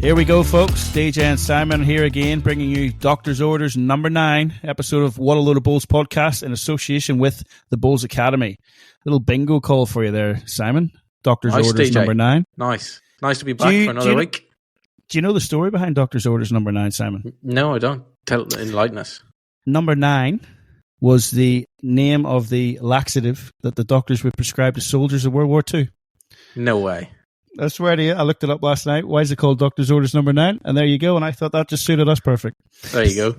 Here we go, folks. DJ and Simon here again, bringing you Doctor's Orders number 9, episode of What a Load of Bulls podcast in association with the Bulls Academy. Little bingo call for you there, Simon. Doctor's Orders DJ. Number 9. Nice to be back for another week. Do you know the story behind Doctor's Orders number 9, Simon? No, I don't. Enlighten us. Number 9 was the name of the laxative that the doctors would prescribe to soldiers of World War II. No way. I swear to you, I looked it up last night. Why is it called Doctor's Orders number 9? And there you go. And I thought that just suited us perfect. There you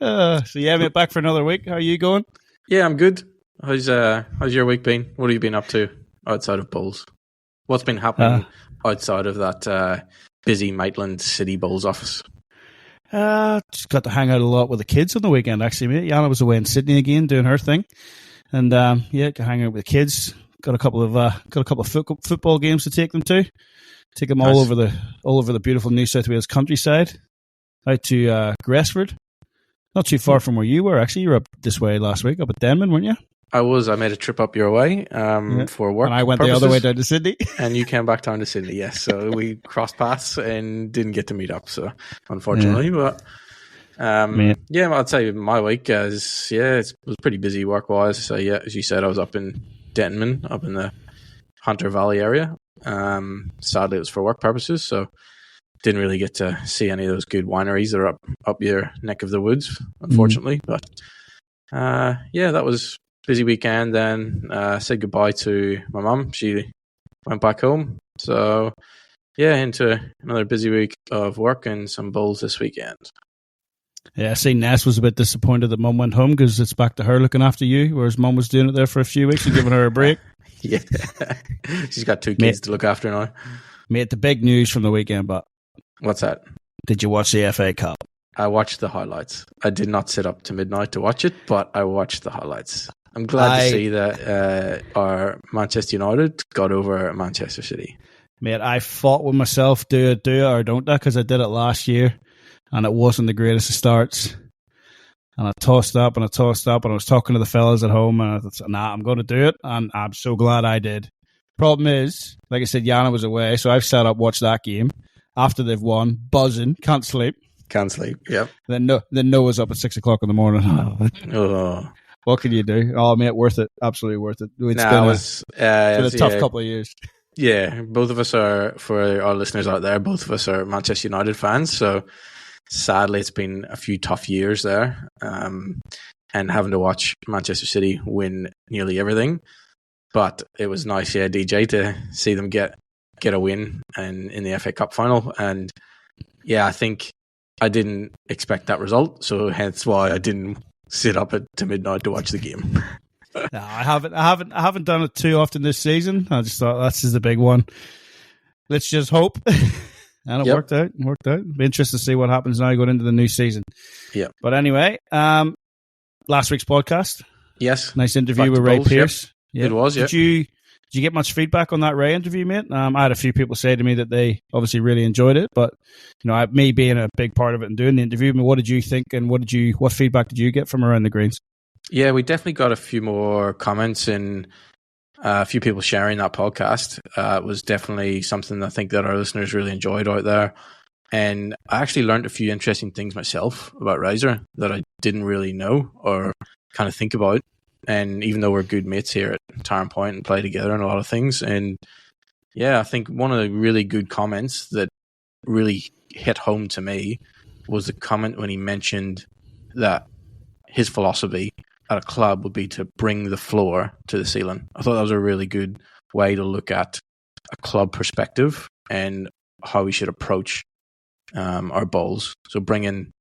go. So yeah, mate, back for another week. How are you going? Yeah, I'm good. How's your week been? What have you been up to outside of Bulls? What's been happening outside of that busy Maitland City Bulls office? Just got to hang out a lot with the kids on the weekend, actually, mate. Yana was away in Sydney again doing her thing. And yeah, got to hang out with the kids. Got a couple of football games to take them to. Take them all over the beautiful New South Wales countryside. Out to Gresford. Not too far from where you were, actually. You were up this way last week, up at Denman, weren't you? I was. I made a trip up your way for work. And I went the other way down to Sydney. And you came back down to Sydney, yes. So we crossed paths and didn't get to meet up, so unfortunately. But yeah, I'd say my week it was pretty busy work-wise. So yeah, as you said, I was up in Denman, up in the Hunter Valley area. Sadly, it was for work purposes, so didn't really get to see any of those good wineries that are up your neck of the woods, unfortunately. But yeah, that was a busy weekend. Then said goodbye to my mum. She went back home. So yeah, into another busy week of work and some Bulls this weekend. Yeah, I see Ness was a bit disappointed that Mum went home because it's back to her looking after you, whereas Mum was doing it there for a few weeks and giving her a break. Yeah, she's got 2 kids to look after now. Mate, the big news from the weekend, but what's that? Did you watch the FA Cup? I watched the highlights. I did not sit up to midnight to watch it, but I watched the highlights. I'm glad to see that our Manchester United got over Manchester City. Mate, I fought with myself, do it or don't I, because I did it last year. And it wasn't the greatest of starts. And I tossed up and I was talking to the fellas at home and I thought, nah, I'm going to do it. And I'm so glad I did. Problem is, like I said, Yana was away, so I've sat up, watched that game. After they've won, buzzing, can't sleep, yep. Then Noah's up at 6 o'clock in the morning. Oh. What can you do? Oh, mate, worth it. Absolutely worth it. It's been a tough couple of years. Yeah, both of us are, for our listeners out there, both of us are Manchester United fans, so sadly, it's been a few tough years there, and having to watch Manchester City win nearly everything. But it was nice, yeah, DJ, to see them get a win in the FA Cup final. And yeah, I think I didn't expect that result, so hence why I didn't sit up to midnight to watch the game. No, I haven't done it too often this season. I just thought this is the big one. Let's just hope. And it worked out. Be interested to see what happens now going into the new season. Yeah. But anyway, last week's podcast. Yes. Nice interview with Ray Pearse. Yep. It was, yeah. Did you get much feedback on that Ray interview, mate? I had a few people say to me that they obviously really enjoyed it, but me being a big part of it and doing the interview, what did you think and what feedback did you get from around the greens? Yeah, we definitely got a few more comments and a few people sharing that podcast. It was definitely something I think that our listeners really enjoyed out there. And I actually learned a few interesting things myself about Razor that I didn't really know or kind of think about. And even though we're good mates here at Tarrant Point and play together and a lot of things. And yeah, I think one of the really good comments that really hit home to me was the comment when he mentioned that his philosophy at a club would be to bring the floor to the ceiling. I thought that was a really good way to look at a club perspective and how we should approach our Bulls. So bringing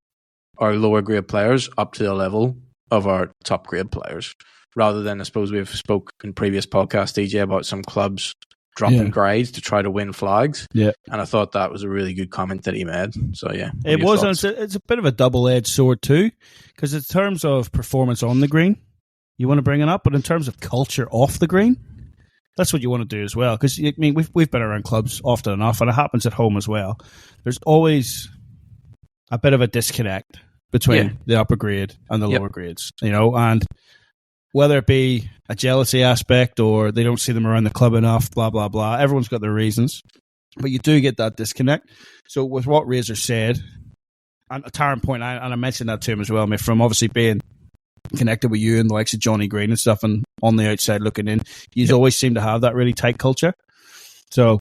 our lower grade players up to the level of our top grade players, rather than, I suppose we've spoke in previous podcasts, DJ, about some clubs dropping grades to try to win flags. Yeah. And I thought that was a really good comment that he made. So yeah. It was, and it's a bit of a double-edged sword too, because in terms of performance on the green, you want to bring it up, but in terms of culture off the green, that's what you want to do as well. Because, I mean, we've been around clubs often enough, and it happens at home as well. There's always a bit of a disconnect between the upper grade and the lower grades, and whether it be a jealousy aspect or they don't see them around the club enough, blah, blah, blah. Everyone's got their reasons. but you do get that disconnect. So with what Razor said, and Taron point, and I mentioned that to him as well, mate, from obviously being connected with you and the likes of Johnny Green and stuff, and on the outside looking in, you always seem to have that really tight culture. So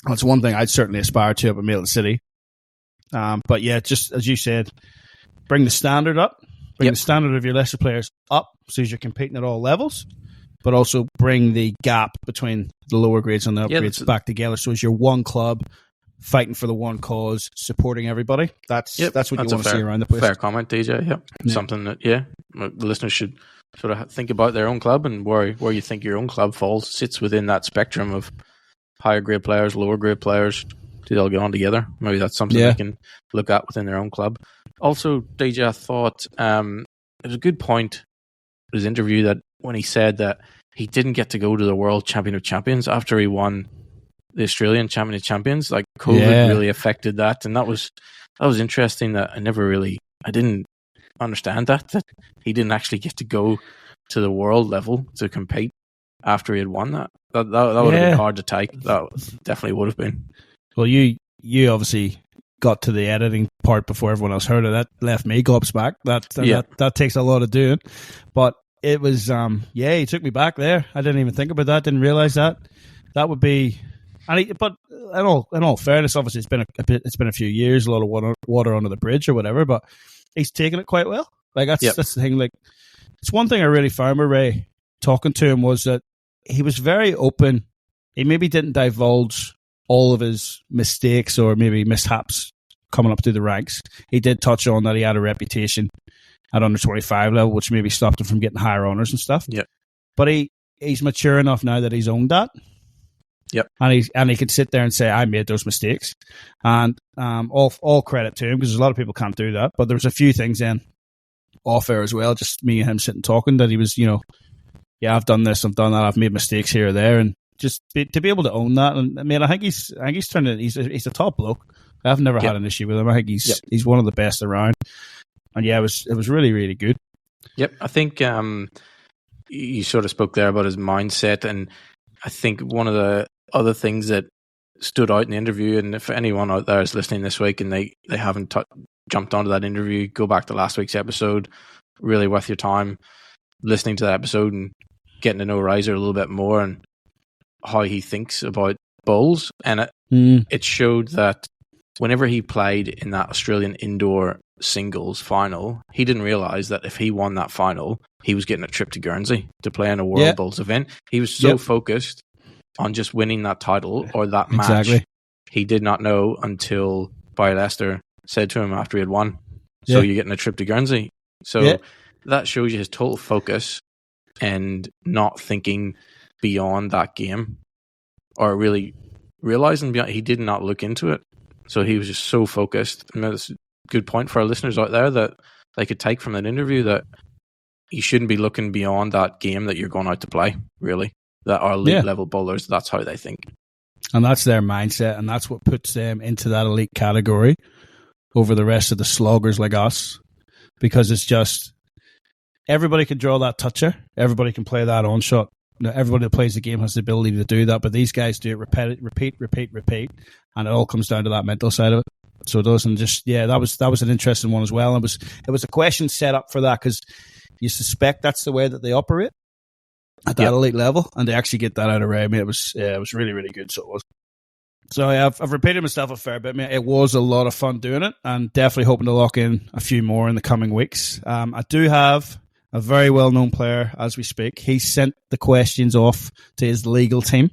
that's one thing I'd certainly aspire to up at Milton City. But yeah, just as you said, bring the standard up, bring the standard of your lesser players up, so as you're competing at all levels, but also bring the gap between the lower grades and the upgrades back together, so as you're one club fighting for the one cause, supporting everybody. That's what you want to see around the place. Fair comment, DJ. Yep. Something that the listeners should sort of think about their own club and where you think your own club sits within that spectrum of higher grade players, lower grade players. Do they all get on together? Maybe that's something they can look at within their own club. Also, DJ, I thought it was a good point in his interview that when he said that he didn't get to go to the World Champion of Champions after he won the Australian Champion of Champions. Like COVID really affected that, and that was interesting. That I didn't understand that he didn't actually get to go to the world level to compete after he had won that. That would have been hard to take. That definitely would have been. Well, you obviously got to the editing part before everyone else heard it. That left me gobsmacked. That takes a lot of doing. But it was, he took me back there. I didn't even think about that. Didn't realize that. That would be, but in all fairness, obviously it's been a few years, a lot of water under the bridge or whatever. But he's taken it quite well. Like that's the thing. Like it's one thing I really found with Ray talking to him was that he was very open. He maybe didn't divulge all of his mistakes or maybe mishaps coming up through the ranks. He did touch on that he had a reputation at under 25 level, which maybe stopped him from getting higher honours and stuff. Yeah. But he's mature enough now that he's owned that. Yep. And he could sit there and say, I made those mistakes. And all credit to him, because a lot of people can't do that. But there was a few things then off air as well, just me and him sitting talking, that he was, I've done this, I've done that, I've made mistakes here or there, and just to be able to own that. And I mean, I think he's turned it. He's a top bloke. I've never had an issue with him. I think he's one of the best around. And it was really, really good. Yep, I think you sort of spoke there about his mindset, and I think one of the other things that stood out in the interview, and if anyone out there is listening this week and they haven't jumped onto that interview, go back to last week's episode. Really worth your time listening to that episode and getting to know Razor a little bit more and how he thinks about bulls. And it showed that whenever he played in that Australian indoor singles final, he didn't realise that if he won that final, he was getting a trip to Guernsey to play in a World Bulls event. He was so focused on just winning that title or that match. He did not know until Barry Lester said to him after he had won, so you're getting a trip to Guernsey. So that shows you his total focus and not thinking beyond that game, or really realizing beyond. He did not look into it, so he was just so focused. I mean, that's a good point for our listeners out there that they could take from that interview, that you shouldn't be looking beyond that game that you're going out to play. Really, that are elite level bowlers, that's how they think, and that's their mindset, and that's what puts them into that elite category over the rest of the sloggers like us, because it's just everybody can draw that toucher, everybody can play that on shot. Everybody that plays the game has the ability to do that, but these guys do it repeat, and it all comes down to that mental side of it. So it doesn't just that was an interesting one as well. And it was a question set up for that, because you suspect that's the way that they operate at that elite level, and they actually get that out of Ray. I mean, it was really, really good. So it was. So I've repeated myself a fair bit. I mean, it was a lot of fun doing it, and definitely hoping to lock in a few more in the coming weeks. I do have a very well-known player as we speak. He sent the questions off to his legal team.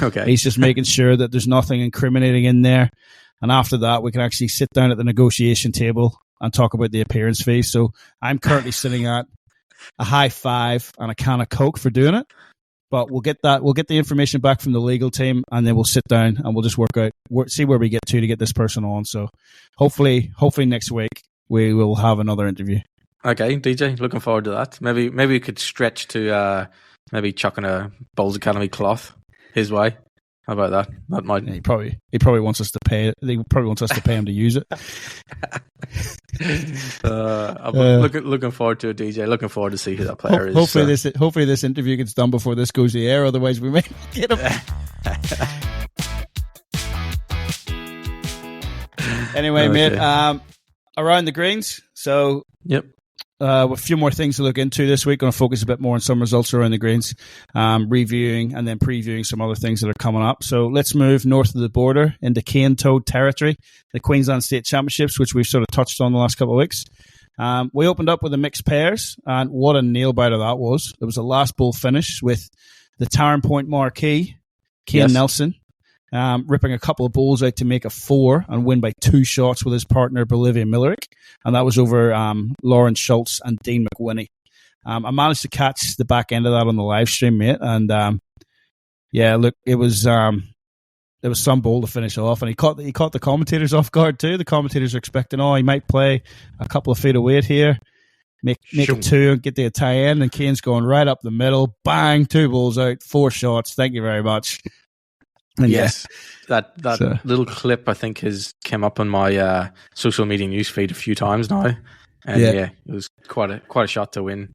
Okay. He's just making sure that there's nothing incriminating in there. And after that, we can actually sit down at the negotiation table and talk about the appearance fee. So I'm currently sitting at a high 5 and a can of Coke for doing it. But we'll get the information back from the legal team, and then we'll sit down and we'll just see where we get to get this person on. So hopefully next week we will have another interview. Okay, DJ, looking forward to that. Maybe we could stretch to maybe chucking a Bowls Academy cloth his way. How about that? That might. He probably wants us to pay. He probably wants us to pay him to use it. I'm looking forward to it, DJ. Looking forward to see who that player is. Hopefully this interview gets done before this goes to the air. Otherwise, we may get him. Anyway, mate, around the greens. So, yep. A few more things to look into this week. Going to focus a bit more on some results around the greens, reviewing and then previewing some other things that are coming up. So let's move north of the border into Cane Toad territory, the Queensland State Championships, which we've sort of touched on the last couple of weeks. We opened up with the mixed pairs, and what a nail biter that was. It was a last bull finish with the Tarrant Point marquee, Kane Nelson, ripping a couple of balls out to make a 4 and win by 2 shots with his partner, Bolivia Millerick. And that was over Lauren Schultz and Dean McWhinney. I managed to catch the back end of that on the live stream, mate. And look, it was some ball to finish off. And he caught the commentators off guard too. The commentators are expecting, he might play a couple of feet of weight here, make a 2 and get the tie in. And Kane's going right up the middle. Bang, 2 balls out, 4 shots. Thank you very much. And yes, that little clip I think has come up on my social media newsfeed a few times now, and it was quite a shot to win.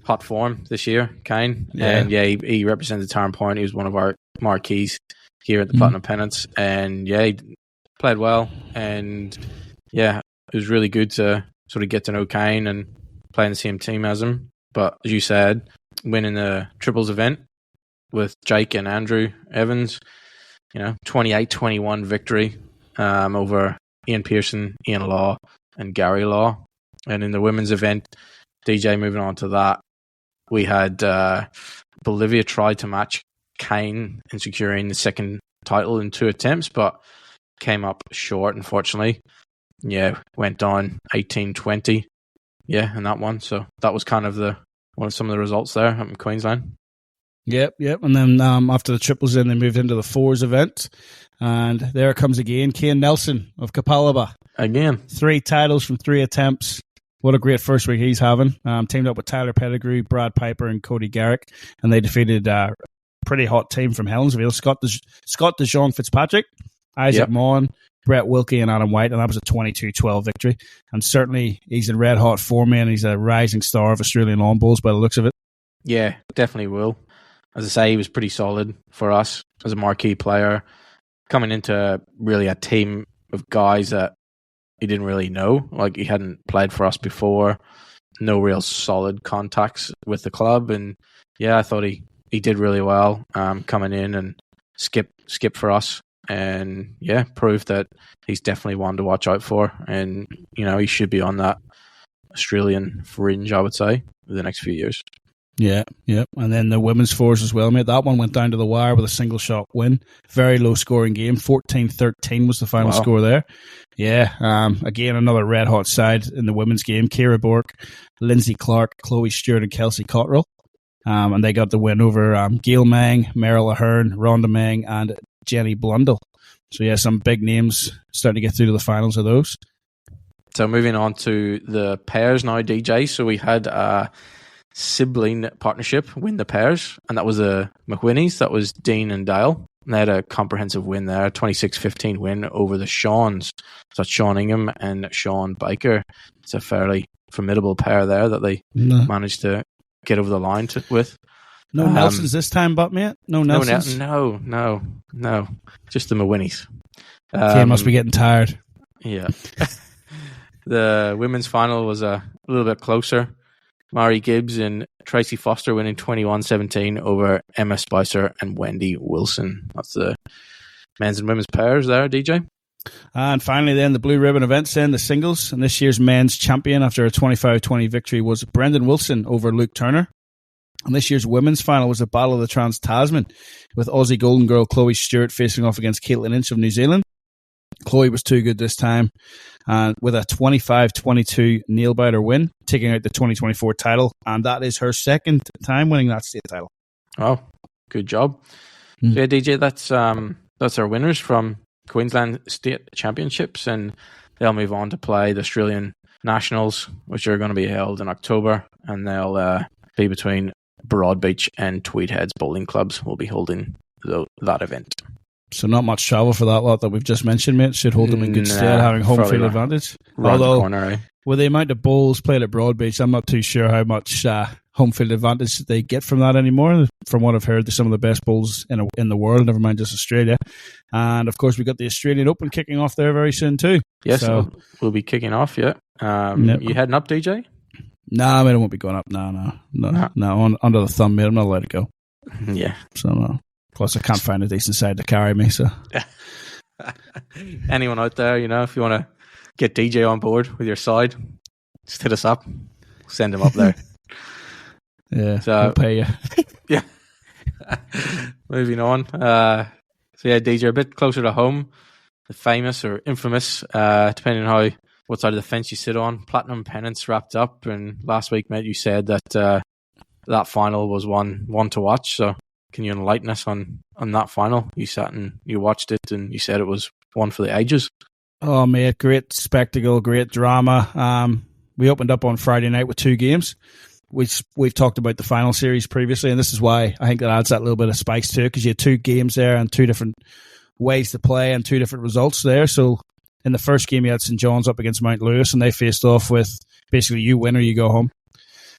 Hot form this year, Kane, and he represented Tarrant Point. He was one of our marquees here at the Platinum Pennants, and he played well, and it was really good to sort of get to know Kane and play in the same team as him. But as you said, winning the triples event with Jake and Andrew Evans, 28-21 victory over Ian Pearson, Ian Law, and Gary Law. And in the women's event, DJ, moving on to that, we had Bolivia tried to match Kane in securing the second title in 2 attempts, but came up short, unfortunately. Went down 18-20 in that one. So that was kind of some of the results there in Queensland. Yep. And then after the triples they moved into the 4s event. And there it comes again. Kane Nelson of Kapalaba. Again. 3 titles from 3 attempts. What a great first week he's having. Teamed up with Tyler Pettigrew, Brad Piper, and Cody Garrick. And they defeated a pretty hot team from Helensville. Scott DeJong Fitzpatrick, Isaac Maughan, Brett Wilkie, and Adam White. And that was a 22-12 victory. And certainly he's in red hot form, and he's a rising star of Australian lawn bowls by the looks of it. Yeah, definitely will. As I say, he was pretty solid for us as a marquee player, coming into really a team of guys that he didn't really know. Like, he hadn't played for us before, no real solid contacts with the club. And I thought he did really well coming in and skip for us. And proved that he's definitely one to watch out for. And, he should be on that Australian fringe, I would say, for the next few years. Yeah. And then the women's 4s as well, mate. That one went down to the wire with a single shot win. Very low scoring game. 14-13 was the final score there. Again, another red hot side in the women's game. Kira Bork, Lindsay Clark, Chloe Stewart, and Kelsey Cottrell. And they got the win over Gail Mang, Meryl Ahern, Rhonda Mang, and Jenny Blundell. So some big names starting to get through to the finals of those. So moving on to the pairs now, DJ. So we had sibling partnership win the pairs, and that was the McWhinneys. That was Dean and Dale. And they had a comprehensive win there, 26-15 win over the Shawns. So that's Sean Ingham and Sean Baker. It's a fairly formidable pair there that they managed to get over the line with. No Nelsons this time, but mate? No Nelsons? No. Just the McWhinneys. Kane must be getting tired. Yeah. The women's final was a little bit closer. Mari Gibbs and Tracy Foster winning 21-17 over Emma Spicer and Wendy Wilson. That's the men's and women's pairs there, DJ. And finally then, the blue ribbon events then, the singles. And this year's men's champion after a 25-20 victory was Brendan Wilson over Luke Turner. And this year's women's final was a battle of the Trans-Tasman, with Aussie Golden Girl Chloe Stewart facing off against Caitlin Inch of New Zealand. Chloe was too good this time, with a 25-22 nail-biter win, taking out the 2024 title, and that is her second time winning that state title. Oh, good job. So DJ, that's our winners from Queensland State Championships, and they'll move on to play the Australian Nationals, which are going to be held in October, and they'll be between Broadbeach and Tweed Heads Bowling Clubs. Will be holding that event. So not much travel for that lot that we've just mentioned, mate. Should hold them in good stead, having home field advantage. Although, the corner, with the amount of bowls played at Broadbeach, I'm not too sure how much home field advantage that they get from that anymore. From what I've heard, they're some of the best bowls in the world, never mind just Australia. And of course, we got the Australian Open kicking off there very soon too. Yes, so, we'll be kicking off, yeah. Yep. You heading up, DJ? Nah, mate, I won't be going up. No, under the thumb, mate. I'm not allowed to go. Yeah. So, no. Plus, I can't find a decent side to carry me, so. Anyone out there, if you want to get DJ on board with your side, just hit us up. Send him up there. Yeah, so I'll pay you. Yeah. Moving on. DJ, a bit closer to home. The famous or infamous, depending on what side of the fence you sit on, Platinum Pennants wrapped up. And last week, mate, you said that that final was one to watch. So can you enlighten us on that final? You sat and you watched it, and you said it was one for the ages. Oh, mate, great spectacle, great drama. We opened up on Friday night with 2 games. We've talked about the final series previously, and this is why I think that adds that little bit of spice to it, because you had 2 games there and 2 different ways to play and 2 different results there. So in the first game, you had St. John's up against Mount Lewis, and they faced off with basically you win or you go home.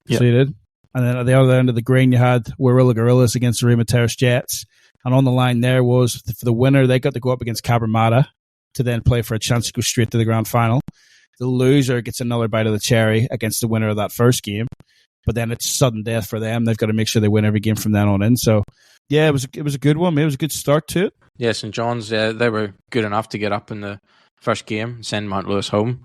Yep. So you did. And then at the other end of the green, you had Warilla Gorillas against the Raymond Terrace Jets. And on the line there was, for the winner, they got to go up against Cabramatta to then play for a chance to go straight to the grand final. The loser gets another bite of the cherry against the winner of that first game. But then it's sudden death for them. They've got to make sure they win every game from then on in. So, yeah, it was a good one. It was a good start to it. Yeah, St. John's, they were good enough to get up in the first game and send Mount Lewis home.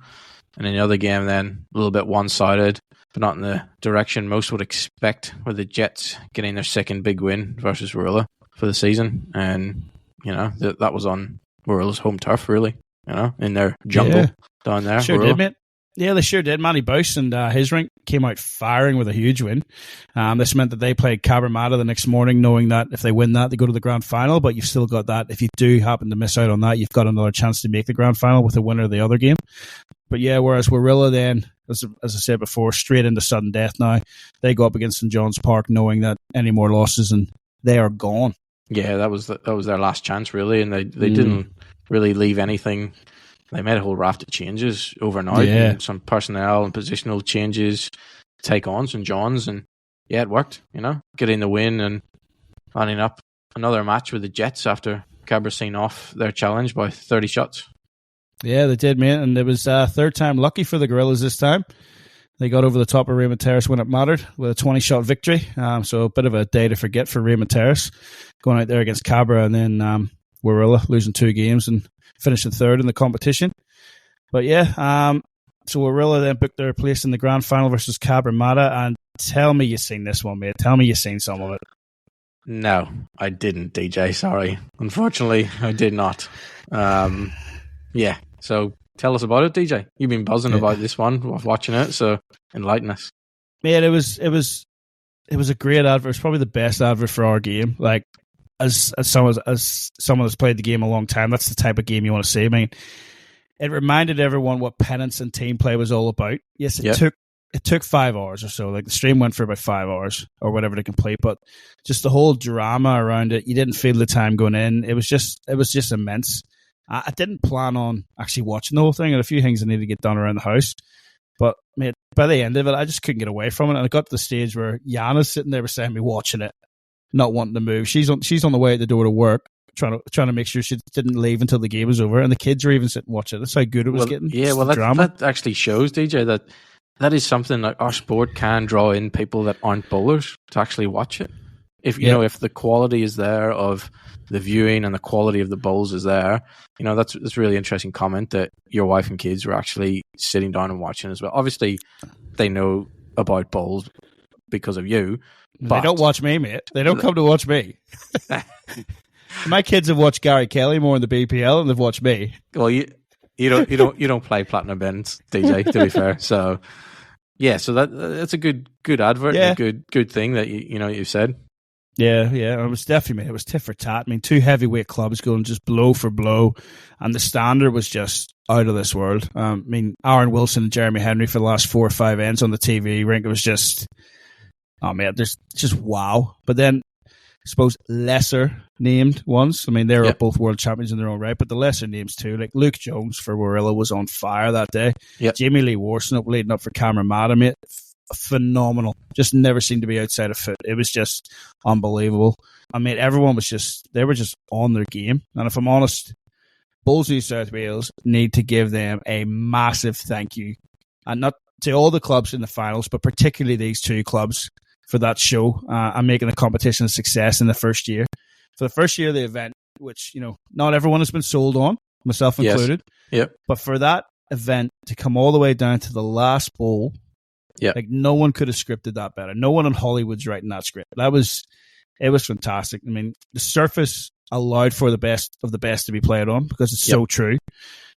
And in the other game then, a little bit one-sided, but not in the direction most would expect, with the Jets getting their second big win versus Warilla for the season. And, that was on Warilla's home turf, really, in their jungle down there. Sure Warilla. did, mate. Yeah, they sure did. Manny Bouse and his rink came out firing with a huge win. This meant that they played Cabramatta the next morning, knowing that if they win that, they go to the grand final. But you've still got that. If you do happen to miss out on that, you've got another chance to make the grand final with the winner of the other game. But yeah, whereas Warilla then, as I said before, straight into sudden death now. They go up against St. John's Park knowing that any more losses and they are gone. Yeah, that was their last chance, really. And they didn't really leave anything. They made a whole raft of changes overnight, and some personnel and positional changes take on St. John's, and it worked, getting the win and lining up another match with the Jets after Cabra seen off their challenge by 30 shots. Yeah, they did, mate, and it was third time lucky for the Gorillas this time. They got over the top of Raymond Terrace when it mattered with a 20-shot victory, so a bit of a day to forget for Raymond Terrace, going out there against Cabra and then Warilla losing 2 games and finishing third in the competition. But yeah, so Warilla then booked their place in the grand final versus Cabramatta. And tell me you've seen this one, mate. Tell me you've seen some of it. No, I didn't, DJ. Sorry. Unfortunately, I did not. Yeah, so tell us about it, DJ. You've been buzzing about this one while watching it, so enlighten us. Man, it was a great advert. It's probably the best advert for our game. Like, as someone that's played the game a long time, that's the type of game you want to see. I mean, it reminded everyone what Pennants and team play was all about. Yes, it took 5 hours or so. Like, the stream went for about 5 hours or whatever to complete, but just the whole drama around it, you didn't feel the time going in. It was just immense. I didn't plan on actually watching the whole thing, and a few things I needed to get done around the house. But mate, by the end of it, I just couldn't get away from it, and I got to the stage where Yana's sitting there beside me watching it, not wanting to move. She's on the way at the door to work, trying to make sure she didn't leave until the game was over, and the kids were even sitting watching it. That's how good it was getting. Yeah, well, that actually shows, DJ, that is something that our sport can draw in people that aren't bowlers to actually watch it. If if the quality is there of the viewing and the quality of the bowls is there, that's a really interesting comment that your wife and kids were actually sitting down and watching as well. Obviously, they know about bowls because of you. But they don't watch me, mate. They don't come to watch me. My kids have watched Gary Kelly more in the BPL than they've watched me. Well, you don't play Platinum Bends, DJ, to be fair. So yeah, so that's a good advert, and a good thing that you said. Yeah, it was definitely, mate. It was tit for tat. I mean, 2 heavyweight clubs going just blow for blow, and the standard was just out of this world. I mean, Aaron Wilson and Jeremy Henry for the last 4 or 5 ends on the TV rink. It was just, oh man, there's just wow. But then, I suppose lesser named ones. I mean, they were both world champions in their own right, but the lesser names too, like Luke Jones for Warilla was on fire that day. Yep. Jamie Lee Warson leading up for Cabramatta, mate. phenomenal. Just never seemed to be outside of foot. It was just unbelievable. I mean, everyone was they were just on their game. And if I'm honest, Bulls New South Wales need to give them a massive thank you. And not to all the clubs in the finals, but particularly these two clubs for that show and making the competition a success in the first year. For the first year of the event, which, you know, not everyone has been sold on, myself included. Yes. Yep. But for that event to come all the way down to the last bowl, like no one could have scripted that better. No one in Hollywood's writing that script. It was fantastic. I mean, the surface allowed for the best of the best to be played on because it's so true.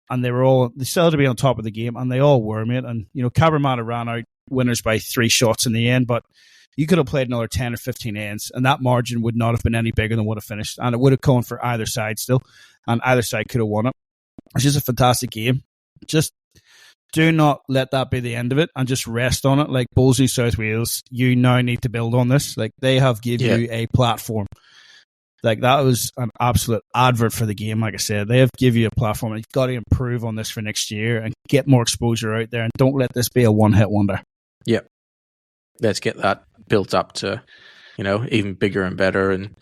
And they still had to be on top of the game, and they all were, mate. And, you know, Cabramatta ran out winners by 3 shots in the end, but you could have played another 10 or 15 ends, and that margin would not have been any bigger than what it finished. And it would have gone for either side still, and either side could have won it. It's just a fantastic game. Just do not let that be the end of it and just rest on it. Like Bulls New South Wales, you now need to build on this. Like they have given you a platform. Like that was an absolute advert for the game. Like I said, they have given you a platform, and you've got to improve on this for next year and get more exposure out there. And don't let this be a one-hit wonder. Yeah, let's get that built up to, you know, even bigger and better, and,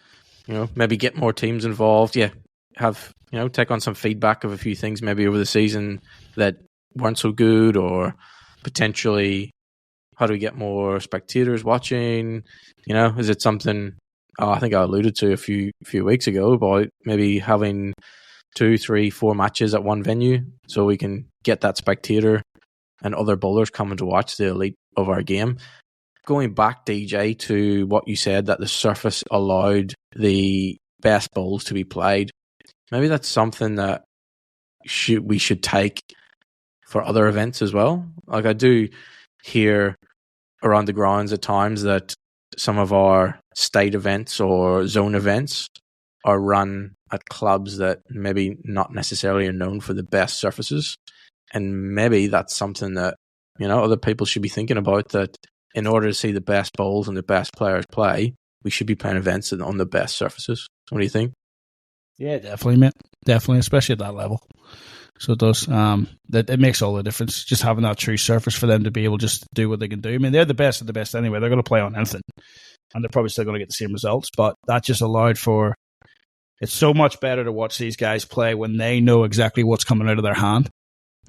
you know, maybe get more teams involved. Yeah, have, you know, take on some feedback of a few things maybe over the season that weren't so good, or potentially how do we get more spectators watching? You know, is it something? I think I alluded to a few weeks ago about maybe having 2, 3, 4 matches at one venue so we can get that spectator and other bowlers coming to watch the elite of our game. Going back, DJ, to what you said, that the surface allowed the best bowls to be played. Maybe that's something that we should take for other events as well. Like I do hear around the grounds at times that some of our state events or zone events are run at clubs that maybe not necessarily are known for the best surfaces. And maybe that's something that, you know, other people should be thinking about, that in order to see the best bowls and the best players play, we should be playing events on the best surfaces. What do you think? Yeah, definitely, mate. Definitely, especially at that level. So it does. It makes all the difference, just having that true surface for them to be able just to do what they can do. I mean, they're the best of the best anyway. They're going to play on anything, and they're probably still going to get the same results. But that just allowed for, it's so much better to watch these guys play when they know exactly what's coming out of their hand.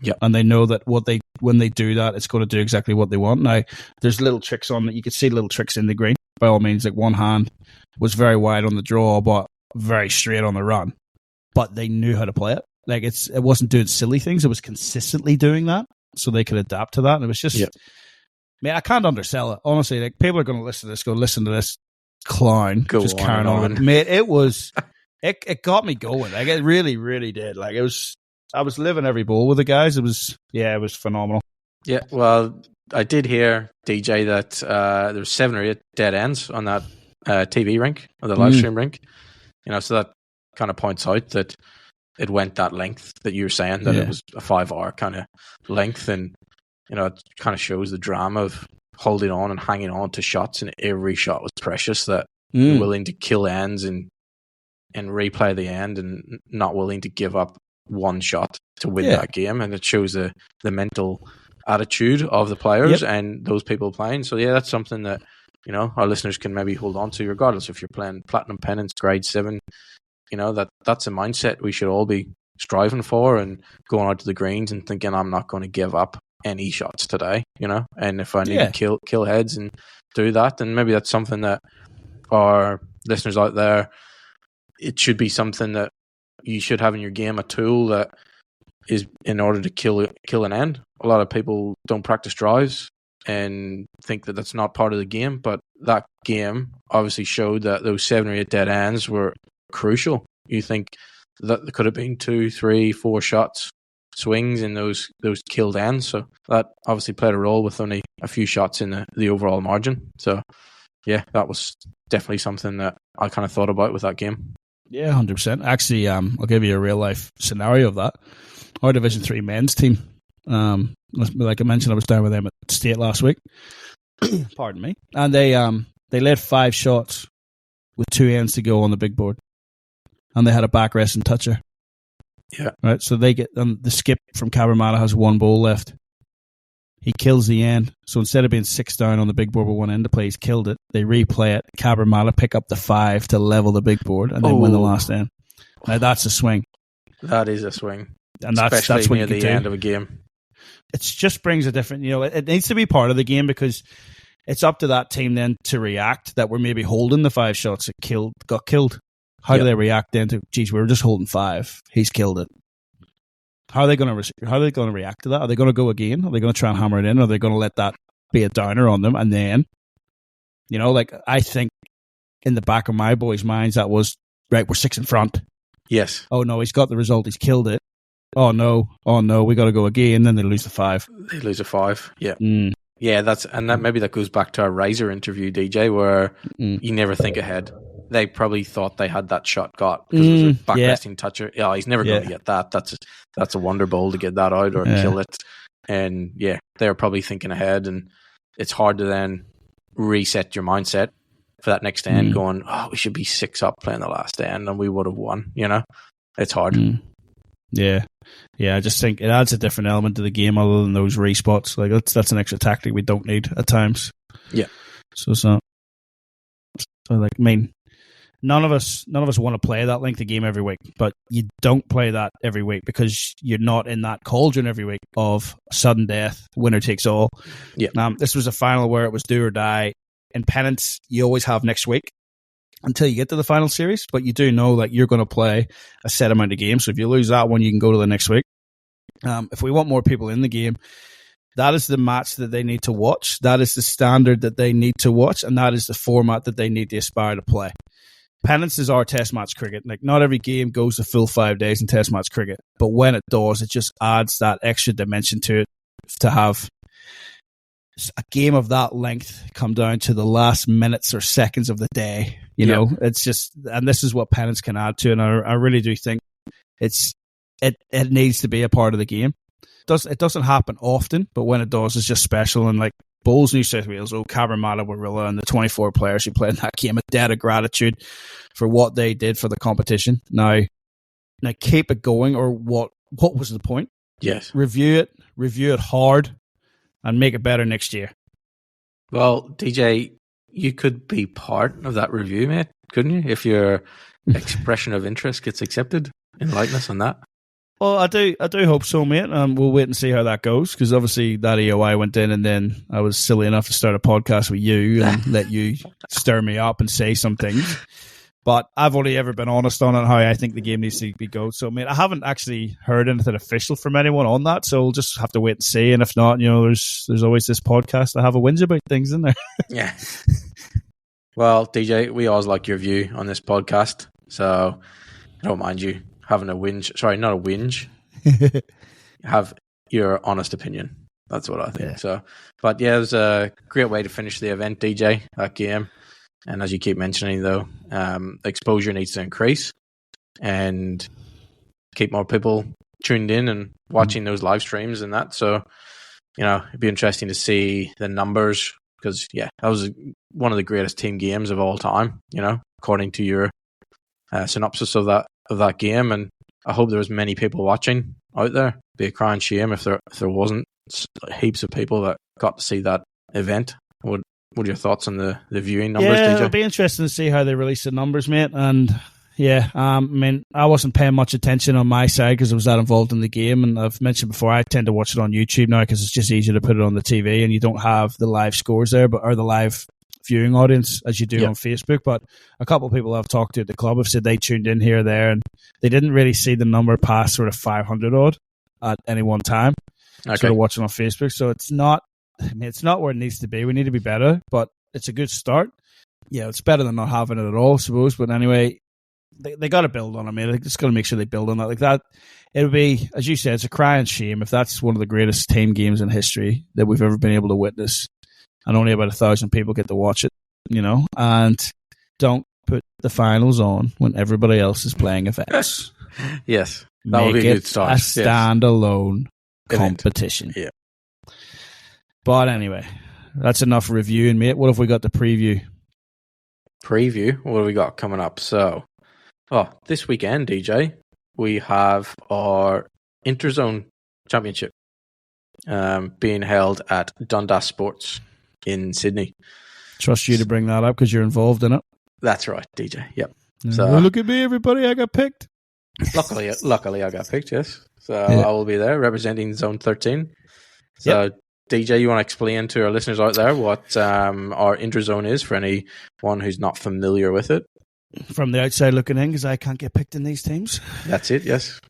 Yeah, and they know that when they do that, it's going to do exactly what they want. Now, there's little tricks on that. You could see little tricks in the green. By all means, like one hand was very wide on the draw, but very straight on the run. But they knew how to play it. Like it wasn't doing silly things. It was consistently doing that, so they could adapt to that. And it was just, man, I can't undersell it. Honestly, like people are going to listen to this clown just carrying on. Mate, it was, it got me going. Like it really, really did. Like I was living every bowl with the guys. It was phenomenal. Yeah, well, I did hear, DJ, that there was 7 or 8 dead ends on that TV rink, or the live stream rink. You know, so that kind of points out that it went that length that you were saying, that it was a 5-hour kind of length, and, you know, it kind of shows the drama of holding on and hanging on to shots, and every shot was precious, that you're willing to kill ends and replay the end, and not willing to give up one shot to win that game. And it shows the mental attitude of the players and those people playing. So yeah, that's something that, you know, our listeners can maybe hold on to, regardless if you're playing Platinum Pennants, Grade 7. You know, that's a mindset we should all be striving for, and going out to the greens and thinking, I'm not going to give up any shots today, you know, and if I need to kill heads and do that, then maybe that's something that our listeners out there, it should be something that you should have in your game, a tool that is in order to kill an end. A lot of people don't practice drives and think that that's not part of the game, but that game obviously showed that those 7 or 8 dead ends were crucial. You think that there could have been 2, 3, 4 shots, swings in those killed ends, so that obviously played a role with only a few shots in the overall margin. So yeah, that was definitely something that I kind of thought about with that game. Yeah, 100%. Actually, I'll give you a real life scenario of that. Our Division 3 men's team, like I mentioned, I was down with them at state last week. Pardon me. And they led 5 shots with 2 ends to go on the big board, and they had a back rest and toucher. Yeah. Right. So they get the skip from Cabramatta has 1 bowl left. He kills the end. So instead of being 6 down on the big board with one end to play, he's killed it. They replay it. Cabramatta pick up the 5 to level the big board and then win the last end. Now that's a swing. That is a swing. And especially that's what near you the end of a game. It just brings a different, it needs to be part of the game because it's up to that team then to react that we're maybe holding the 5 shots that got killed. How do they react then to, geez, we were just holding 5. He's killed it. How are they going to react to that? Are they going to go again? Are they going to try and hammer it in? Or are they going to let that be a downer on them? And then, I think in the back of my boys' minds, that was, right, we're 6 in front. Yes. Oh, no, he's got the result. He's killed it. Oh, no, we got to go again. Then they lose the 5. They lose a 5, yeah. Yeah, maybe that goes back to our Razor interview, DJ, where you never think ahead. They probably thought they had that shot got because it was a backresting toucher. Yeah, he's never going to get that. That's a wonder bowl to get that out or kill it. And yeah, they're probably thinking ahead, and it's hard to then reset your mindset for that next end going, oh, we should be 6 up playing the last end and we would have won, It's hard. Yeah. I just think it adds a different element to the game other than those respots. Like that's an extra tactic we don't need at times. Yeah. So none of us want to play that length of game every week, but you don't play that every week because you're not in that cauldron every week of sudden death, winner takes all. Yeah. This was a final where it was do or die. In Pennants, you always have next week until you get to the final series, but you do know that you're going to play a set amount of games. So if you lose that one, you can go to the next week. If we want more people in the game, that is the match that they need to watch. That is the standard that they need to watch, and that is the format that they need to aspire to play. Pennants is our test match cricket. Like, not every game goes the full 5 days in test match cricket, but when it does, it just adds that extra dimension to it to have a game of that length come down to the last minutes or seconds of the day. You know, it's just, and this is what Pennants can add to, and I really do think it needs to be a part of the game. It doesn't happen often, but when it does, it's just special. And like Bulls, New South Wales, Cabramatta, Warilla, and the 24 players who played in that game, a debt of gratitude for what they did for the competition. Now keep it going, or what was the point? Yes. Review it hard, and make it better next year. Well, DJ, you could be part of that review, mate, couldn't you? If your expression of interest gets accepted, enlighten us on that. Well, I do hope so, mate. We'll wait and see how that goes, because obviously that EOI went in, and then I was silly enough to start a podcast with you and let you stir me up and say some things. But I've only ever been honest on how I think the game needs to be go. So, mate, I haven't actually heard anything official from anyone on that, so we'll just have to wait and see. And if not, there's always this podcast I have a whinge about things in there. Yeah. Well, DJ, we always like your view on this podcast, so I don't mind you having a whinge. Sorry, not a whinge. Have your honest opinion. That's what I think. Yeah. So, but yeah, it was a great way to finish the event, DJ, that game. And as you keep mentioning, though, exposure needs to increase and keep more people tuned in and watching those live streams and that. So, it'd be interesting to see the numbers, because, yeah, that was one of the greatest team games of all time, according to your synopsis of that game. And I hope there was many people watching out there. It'd be a crying shame if there wasn't heaps of people that got to see that event. What are your thoughts on the viewing numbers, DJ? It'll be interesting to see how they release the numbers, mate. And yeah, I wasn't paying much attention on my side because I was that involved in the game. And I've mentioned before, I tend to watch it on YouTube now because it's just easier to put it on the TV and you don't have the live scores there, or the live viewing audience as you do on Facebook. But a couple of people I've talked to at the club have said they tuned in here or there, and they didn't really see the number pass sort of 500 odd at any one time. Sort of watching on Facebook. So it's not where it needs to be. We need to be better, but it's a good start. Yeah, it's better than not having it at all, I suppose. But anyway, they got to build on it, man. They just got to make sure they build on that. Like that, it would be, as you said, it's a crying shame if that's one of the greatest team games in history that we've ever been able to witness, and only about 1,000 people get to watch it, and don't put the finals on when everybody else is playing events. Yes, that would be a good start. A standalone competition. Yeah. But anyway, that's enough reviewing, mate. What have we got to preview? What have we got coming up? So, this weekend, DJ, we have our Interzone Championship. being held at Dundas Sports in Sydney. Trust you to bring that up because you're involved in it. That's right, DJ. Yep. So look at me, everybody. I got picked. Luckily, I got picked. Yes. So Yeah. I will be there representing Zone 13. So DJ, you want to explain to our listeners out there what our Interzone is for anyone who's not familiar with it? From the outside looking in, because I can't get picked in these teams. That's it. Yes.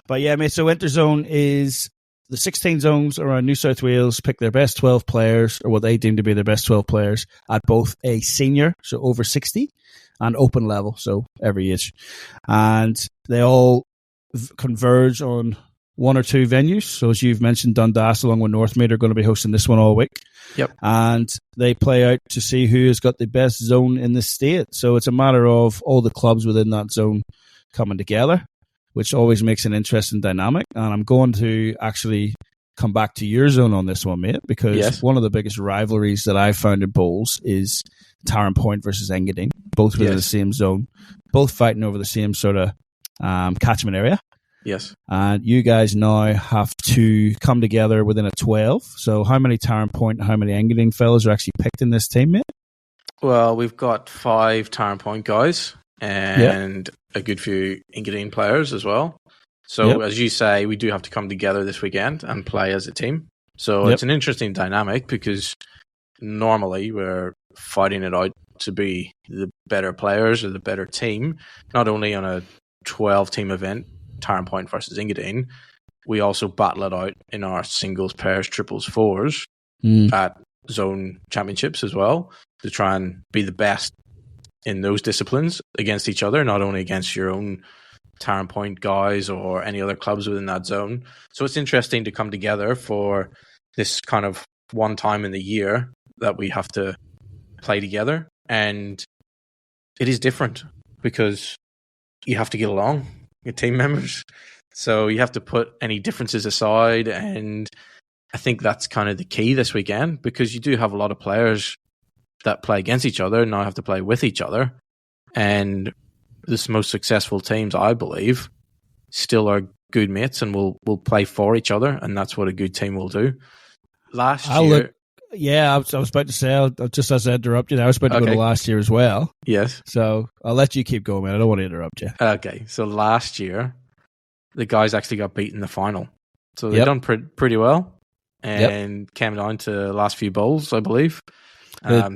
But yeah, mate. So Interzone is the 16 zones around New South Wales pick their best 12 players, or what they deem to be their best 12 players, at both a senior, so over 60, and open level, so every age. And they all converge on one or two venues. So as you've mentioned, Dundas along with Northmead are going to be hosting this one all week. Yep. And they play out to see who has got the best zone in the state. So it's a matter of all the clubs within that zone coming together, which always makes an interesting dynamic. And I'm going to actually come back to your zone on this one, mate, because one of the biggest rivalries that I've found in bowls is Tarrant Point versus Engadine, both within the same zone, both fighting over the same sort of catchment area. Yes. And you guys now have to come together within a 12. So how many Tarrant Point and how many Engadine fellas are actually picked in this team, mate? Well, we've got 5 Tarrant Point guys and a good few Engadine players as well. So as you say, we do have to come together this weekend and play as a team. So it's an interesting dynamic because normally we're fighting it out to be the better players or the better team, not only on a 12-team event, Tarrant Point versus Engadine, we also battle it out in our singles, pairs, triples, fours at zone championships as well to try and be the best in those disciplines against each other, not only against your own Tarrant Point guys or any other clubs within that zone. So it's interesting to come together for this kind of one time in the year that we have to play together. And it is different because you have to get along, your team members. So you have to put any differences aside. And I think that's kind of the key this weekend because you do have a lot of players that play against each other and now have to play with each other. And the most successful teams, I believe, still are good mates and will play for each other. And that's what a good team will do. Last year... I was about to say, just as I interrupt you, I was about to go to last year as well. Yes. So I'll let you keep going, man. I don't want to interrupt you. Okay. So last year, the guys actually got beat in the final. So they've done pretty well and came down to the last few bowls, I believe.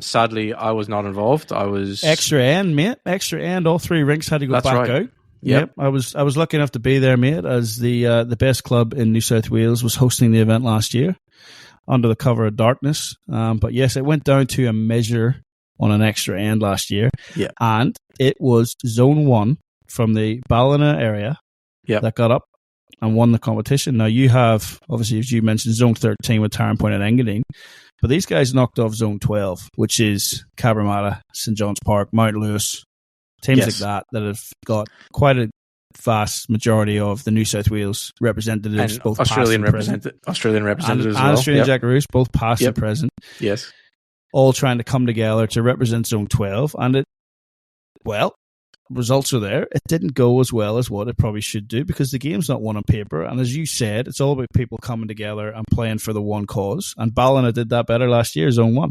Sadly, I was not involved. I was... Extra end, mate. Extra end. All 3 rinks had to go back out. Yep. I was lucky enough to be there, mate, as the best club in New South Wales was hosting the event last year, under the cover of darkness. But yes, it went down to a measure on an extra end last year. Yeah. And it was Zone 1 from the Ballina area that got up and won the competition. Now you have, obviously, as you mentioned, Zone 13 with Tarrant Point and Engadine. But these guys knocked off Zone 12, which is Cabramatta, St. John's Park, Mount Lewis, teams like that have got quite a vast majority of the New South Wales representatives, and both Australian past and present. Australian representatives and as well. Australian Jackaroos, both past and present. Yes. All trying to come together to represent Zone 12. And results are there. It didn't go as well as what it probably should do because the game's not won on paper. And as you said, it's all about people coming together and playing for the one cause. And Ballina did that better last year, Zone 1.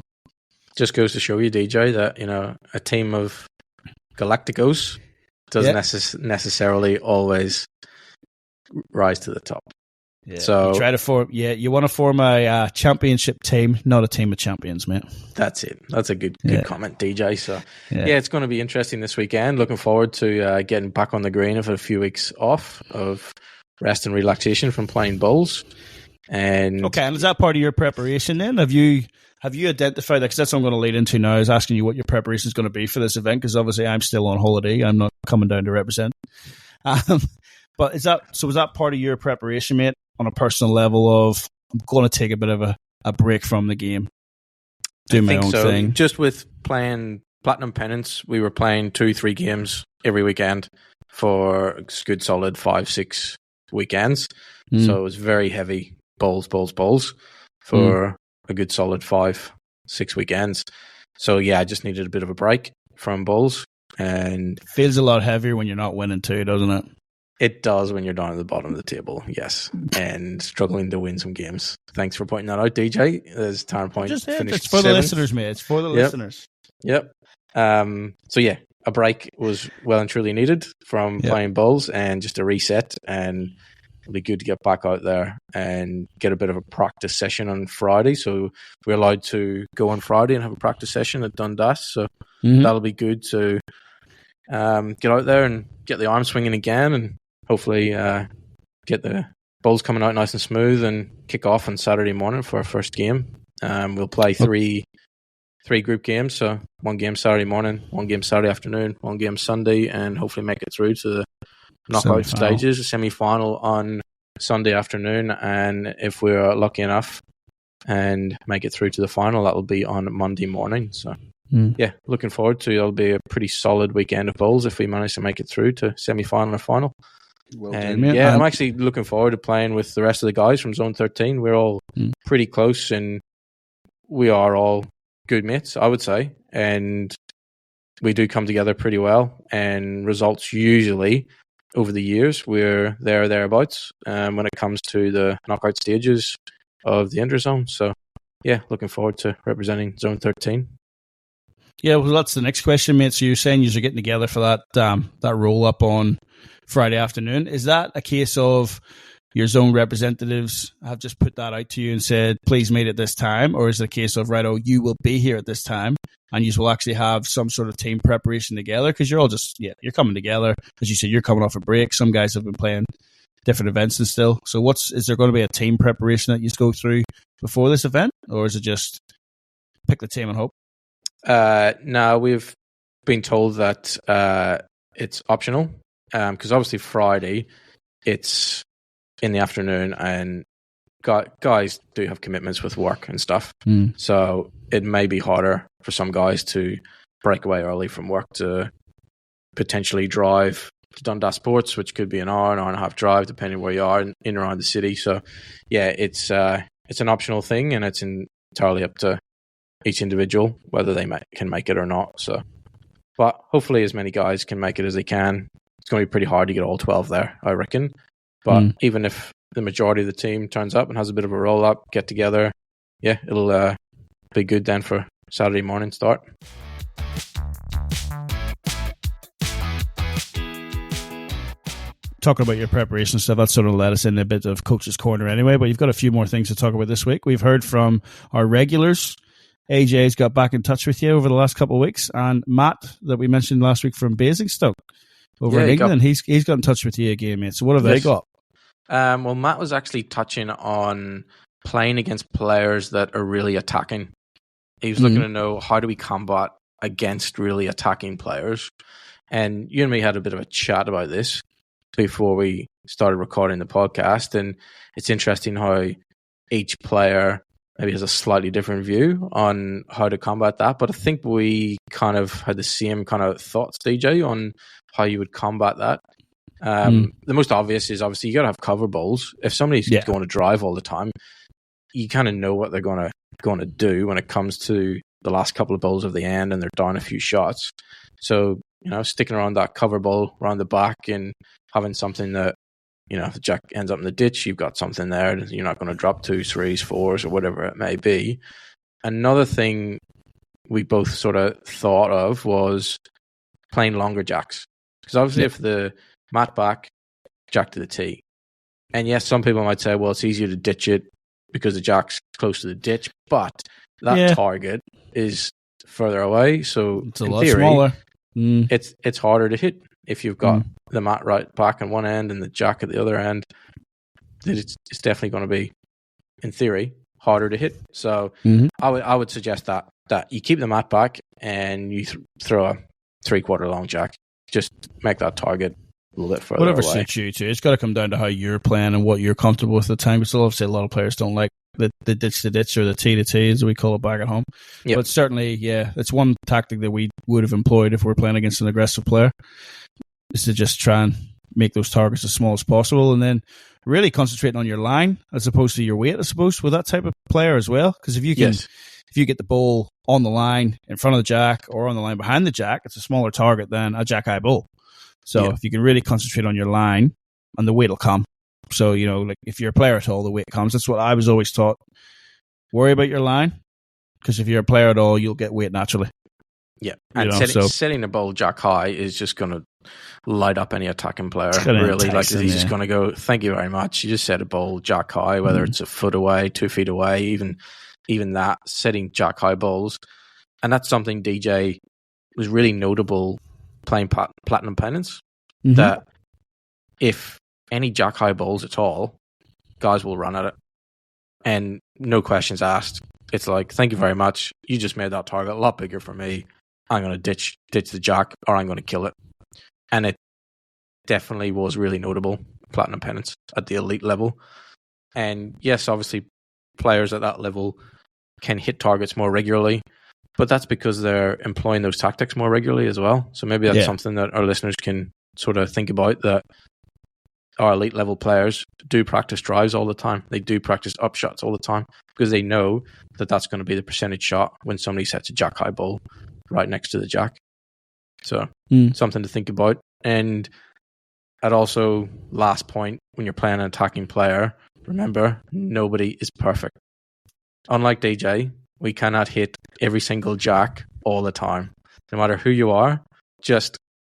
Just goes to show you, DJ, that a team of Galacticos doesn't necessarily always rise to the top. Yeah. So you want to form a championship team, not a team of champions, mate. That's it. That's a good comment, DJ. So it's going to be interesting this weekend. Looking forward to getting back on the green after a few weeks off of rest and relaxation from playing bowls. And is that part of your preparation then? Have you identified that? Because that's what I'm going to lead into now, is asking you what your preparation is going to be for this event, because obviously I'm still on holiday. I'm not coming down to represent. But was that part of your preparation, mate, on a personal level of, I'm going to take a bit of a break from the game, do my own thing? Just with playing Platinum Pennants, we were playing 2-3 games every weekend for a good solid 5-6 weekends. So it was very heavy bowls for a good solid 5-6 weekends. So I just needed a bit of a break from bowls. And feels a lot heavier when you're not winning too, doesn't it? It does when you're down at the bottom of the table, yes, and struggling to win some games. Thanks for pointing that out, DJ. As Tarn Point finished it's for 7th. the listeners, mate. It's for the listeners. Yep. So yeah, a break was well and truly needed from playing bowls and just a reset, and it'll be good to get back out there and get a bit of a practice session on Friday. So we're allowed to go on Friday and have a practice session at Dundas. So that'll be good to get out there and get the arm swinging again, and hopefully get the bowls coming out nice and smooth and kick off on Saturday morning for our first game. We'll play three group games, so one game Saturday morning, one game Saturday afternoon, one game Sunday, and hopefully make it through to the knockout stages, a semi-final on Sunday afternoon, and if we're lucky enough and make it through to the final, that'll be on Monday morning. So yeah, looking forward to it. It'll be a pretty solid weekend of bowls if we manage to make it through to semi-final or final. Well done, yeah, I'm actually looking forward to playing with the rest of the guys from Zone 13. We're all pretty close, and we are all good mates, I would say, and we do come together pretty well, and results usually over the years we're there or thereabouts when it comes to the knockout stages of the Interzone. So yeah, looking forward to representing Zone 13. Yeah, well, that's the next question, mate. So you're saying you're getting together for that roll up on Friday afternoon. Is that a case of your zone representatives have just put that out to you and said, please meet at this time? Or is it a case of, right, you will be here at this time, and you will actually have some sort of team preparation together? Because you're all just, you're coming together. As you said, you're coming off a break. Some guys have been playing different events and still. So is there going to be a team preparation that you go through before this event? Or is it just pick the team and hope? No, we've been told that it's optional. Because obviously Friday, it's in the afternoon, and guys do have commitments with work and stuff. So it may be harder for some guys to break away early from work to potentially drive to Dundas Sports, which could be an hour and a half drive, depending where you are in and around the city. So yeah, it's an optional thing, and it's entirely up to each individual whether they can make it or not. So, but hopefully as many guys can make it as they can. It's going to be pretty hard to get all 12 there, I reckon. But even if the majority of the team turns up and has a bit of a roll-up, get together, yeah, it'll be good then for Saturday morning start. Talking about your preparation stuff, that sort of led us into a bit of Coach's Corner anyway, but you've got a few more things to talk about this week. We've heard from our regulars. AJ's got back in touch with you over the last couple of weeks, and Matt, that we mentioned last week from Basingstoke over in England, he's got in touch with you again, mate. So what have they got? Well, Matt was actually touching on playing against players that are really attacking. He was looking to know, how do we combat against really attacking players? And you and me had a bit of a chat about this before we started recording the podcast, and it's interesting how each player maybe has a slightly different view on how to combat that. But I think we kind of had the same kind of thoughts, DJ, on how you would combat that. The most obvious is obviously you got to have cover bowls. If somebody's going to drive all the time, you kind of know what they're going to do when it comes to the last couple of bowls of the end and they're down a few shots. So, sticking around that cover bowl around the back and having something that, if the jack ends up in the ditch, you've got something there. You're not going to drop 2s, 3s, 4s, or whatever it may be. Another thing we both sort of thought of was playing longer jacks. Because obviously if the mat back, jack to the tee. And yes, some people might say, well, it's easier to ditch it because the jack's close to the ditch, but that target is further away. So it's a lot smaller. It's harder to hit if you've got the mat right back on one end and the jack at the other end. It's definitely going to be, in theory, harder to hit. So I would suggest that you keep the mat back and you throw a 3/4 long jack. Just make that target a little bit further Whatever away. suits you too. It's got to come down to how you're playing and what you're comfortable with at the time. Because obviously a lot of players don't like the ditch to ditch or the tee to tee, as we call it back at home. Yep. But certainly, it's one tactic that we would have employed if we're playing against an aggressive player, is to just try and make those targets as small as possible, and then really concentrating on your line as opposed to your weight, I suppose, with that type of player as well. Because if you can, if you get the ball on the line in front of the jack or on the line behind the jack, it's a smaller target than a jack high ball. So if you can really concentrate on your line and the weight will come. So, like if you're a player at all, the weight comes. That's what I was always taught. Worry about your line, because if you're a player at all, you'll get weight naturally. Yeah, and setting the ball jack high is just going to light up any attacking player. Really, like he's just going to go, thank you very much. You just set a ball jack high, whether it's a foot away, 2 feet away, even that, setting jack high balls. And that's something DJ was really notable playing Platinum Pennants, that if any jack high balls at all, guys will run at it. And no questions asked. It's like, thank you very much. You just made that target a lot bigger for me. I'm going to ditch the jack, or I'm going to kill it. And it definitely was really notable, Platinum Pennants at the elite level. And yes, obviously, players at that level can hit targets more regularly, but that's because they're employing those tactics more regularly as well. So maybe that's something that our listeners can sort of think about, that our elite level players do practice drives all the time. They do practice up shots all the time, because they know that that's going to be the percentage shot when somebody sets a jack high ball right next to the jack. So something to think about. And at also, last point, when you're playing an attacking player, remember, nobody is perfect. Unlike DJ, we cannot hit every single jack all the time. No matter who you are, just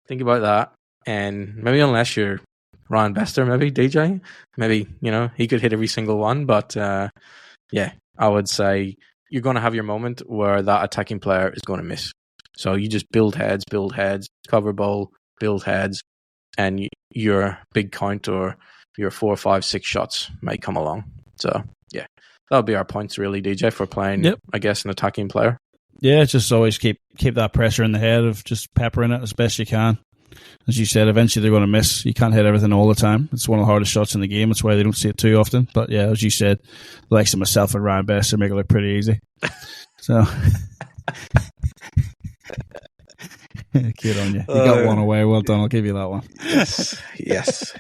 think about that. And maybe unless you're Ryan Bester, maybe DJ, maybe, he could hit every single one. But yeah, I would say you're going to have your moment where that attacking player is going to miss. So you just build heads, cover ball, build heads, and your big count or your 4, 5, 6 shots may come along. So yeah, that'll be our points really, DJ, for playing, I guess, an attacking player. Yeah, just always keep that pressure in the head of just peppering it as best you can. As you said, eventually they're going to miss. You can't hit everything all the time. It's one of the hardest shots in the game. That's why they don't see it too often. But yeah, as you said, the likes of myself and Ryan Best make it look pretty easy. So good on you. You got one away. Well done. I'll give you that one. Yes.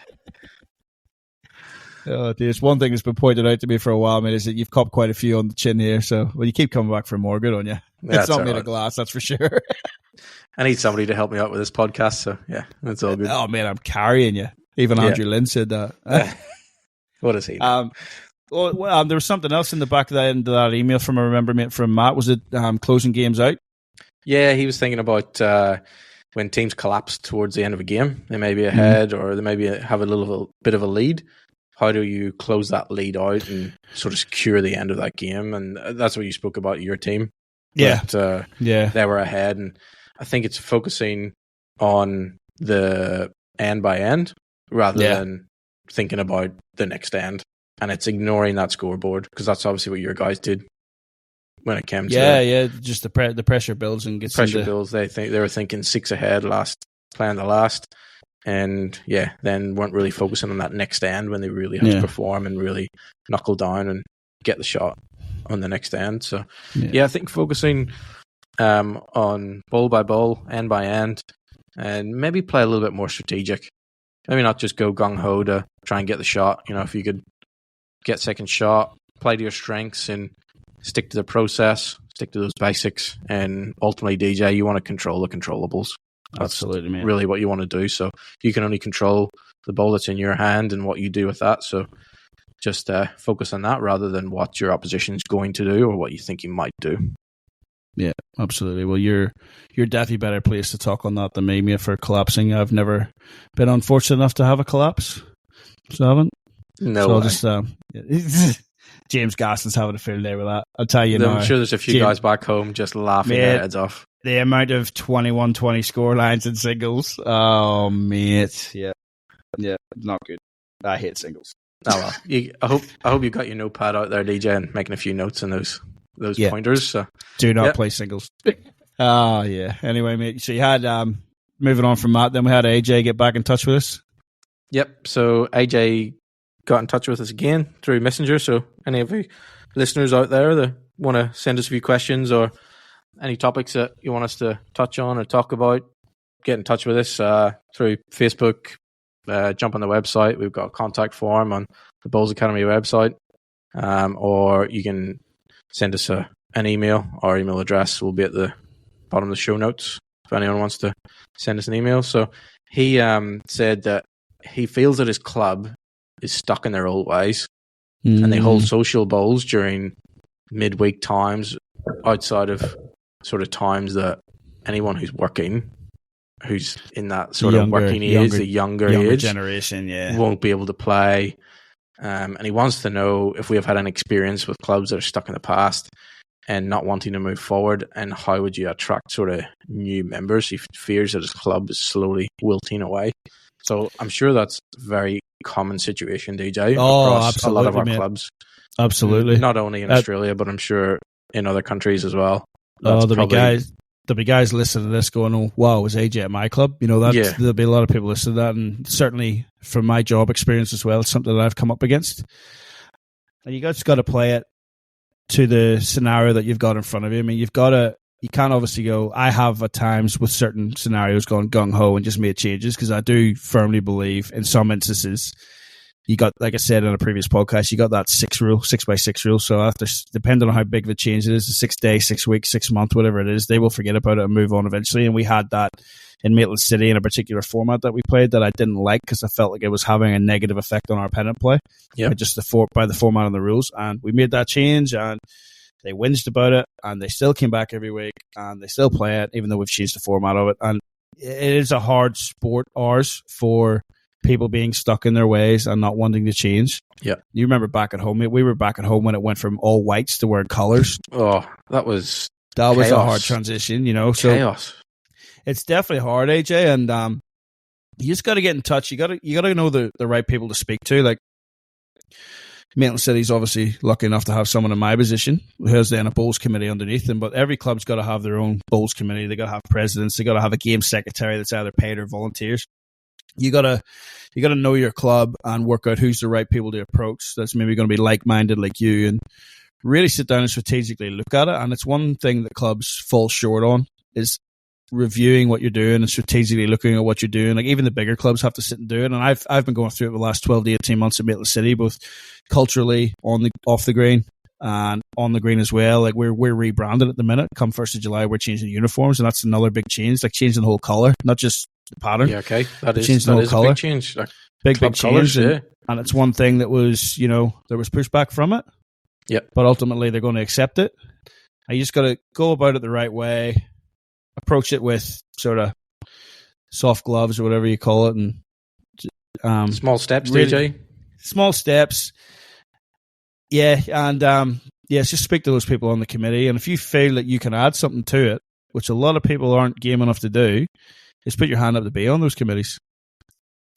Oh, dear. It's one thing that's been pointed out to me for a while, mate, is that you've copped quite a few on the chin here. So, you keep coming back for more. Good on you. It's not made of glass, that's for sure. I need somebody to help me out with this podcast, so yeah, that's all good. Oh, man, I'm carrying you. Even Andrew Lynn said that. What is he? There was something else in the back of that email from, I remember, mate, from Matt. Was it closing games out? Yeah, he was thinking about when teams collapse towards the end of a game. They may be ahead or they maybe have a little bit of a lead. How do you close that lead out and sort of secure the end of that game? And that's what you spoke about your team. Yeah. But, they were ahead. And I think it's focusing on the end by end rather than thinking about the next end. And it's ignoring that scoreboard, because that's obviously what your guys did when it came to just the pressure builds and gets builds. They were thinking 6 ahead playing the last. And then weren't really focusing on that next end when they really had to perform and really knuckle down and get the shot on the next end. So I think focusing on ball by ball, end by end, and maybe play a little bit more strategic. Maybe not just go gung ho to try and get the shot. If you could get second shot, play to your strengths and stick to the process, stick to those basics, and ultimately, DJ, you want to control the controllables. That's absolutely, man. Really what you want to do. So you can only control the ball that's in your hand and what you do with that. So just focus on that rather than what your opposition is going to do or what you think you might do. Yeah, absolutely. Well, you're definitely better placed to talk on that than me, mate, for collapsing. I've never been unfortunate enough to have a collapse. So I haven't. No so way. I'll just James Gaston's having a field day with that. I'll tell you now. I'm sure there's a few guys back home just laughing their heads off. The amount of 21-20 score lines in singles. Oh, mate. Yeah, not good. I hate singles. Oh well. I hope you got your notepad out there, DJ, and making a few notes on those pointers. So. Do not play singles. Oh, yeah. Anyway, mate, so you had, moving on from that, then we had AJ get back in touch with us. Yep, so AJ got in touch with us again through Messenger, so any of you listeners out there that want to send us a few questions or any topics that you want us to touch on or talk about, get in touch with us through Facebook, jump on the website. We've got a contact form on the Bowls Academy website, or you can send us an email. Our email address will be at the bottom of the show notes if anyone wants to send us an email. So he said that he feels that his club is stuck in their old ways, and they hold social bowls during midweek times outside of sort of times that anyone who's working, who's in that sort of working age, the younger age generation, won't be able to play. And he wants to know if we have had an experience with clubs that are stuck in the past and not wanting to move forward, and how would you attract sort of new members? He fears that his club is slowly wilting away. So I'm sure that's a very common situation, DJ, across a lot of our clubs. Absolutely. Not only in Australia, but I'm sure in other countries as well. There'll be guys listening to this going, "Oh, wow, was AJ at my club?" There'll be a lot of people listening to that, and certainly from my job experience as well, it's something that I've come up against. And you just got to play it to the scenario that you've got in front of you. I mean, you can't obviously go, I have at times with certain scenarios gone gung-ho and just made changes, because I do firmly believe in some instances you got, like I said in a previous podcast, you got that 6x6 rule. So after, depending on how big the change it is, the 6 day, 6 weeks, 6 month, whatever it is, they will forget about it and move on eventually. And we had that in Maitland City in a particular format that we played that I didn't like, because I felt like it was having a negative effect on our pennant play. Yeah, just by the format and the rules. And we made that change, and they whinged about it, and they still came back every week, and they still play it, even though we've changed the format of it. And it is a hard sport, ours, for people being stuck in their ways and not wanting to change. Yeah. You remember back at home, we were back at home when it went from all whites to wearing colours. Oh, that was a hard transition, So chaos. It's definitely hard, AJ, and you just got to get in touch. You got to know the right people to speak to. Like, Maitland City's obviously lucky enough to have someone in my position who has then a bowls committee underneath them, but every club's got to have their own bowls committee. They got to have presidents. They got to have a game secretary that's either paid or volunteers. You gotta know your club and work out who's the right people to approach. That's maybe going to be like-minded like you, and really sit down and strategically look at it. And it's one thing that clubs fall short on, is reviewing what you're doing and strategically looking at what you're doing. Like, even the bigger clubs have to sit and do it. And I've been going through it the last 12 to 18 months at Maitland City, both culturally, off the green, and on the green as well. Like, we're rebranded at the minute. Come 1st of July, we're changing uniforms, and that's another big change. Like, changing the whole colour, not just the pattern. Yeah, okay. That is the whole colour. A big change. Like, big change. Colours, and it's one thing that was, there was pushback from it. Yeah. But ultimately, they're going to accept it. And you just got to go about it the right way, approach it with sort of soft gloves or whatever you call it, and small steps, really, DJ. Small steps. Yeah, and just speak to those people on the committee. And if you feel that you can add something to it, which a lot of people aren't game enough to do, is put your hand up to be on those committees.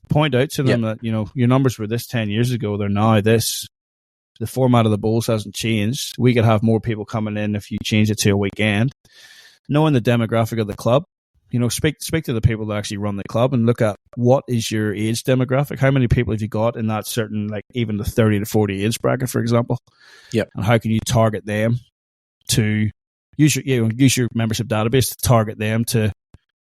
Point out to them that, your numbers were this 10 years ago, they're now this. The format of the bowls hasn't changed. We could have more people coming in if you change it to a weekend. Knowing the demographic of the club, speak to the people that actually run the club and look at what is your age demographic. How many people have you got in that certain, like even the 30 to 40 age bracket, for example? Yep. And how can you target them to use your membership database to target them to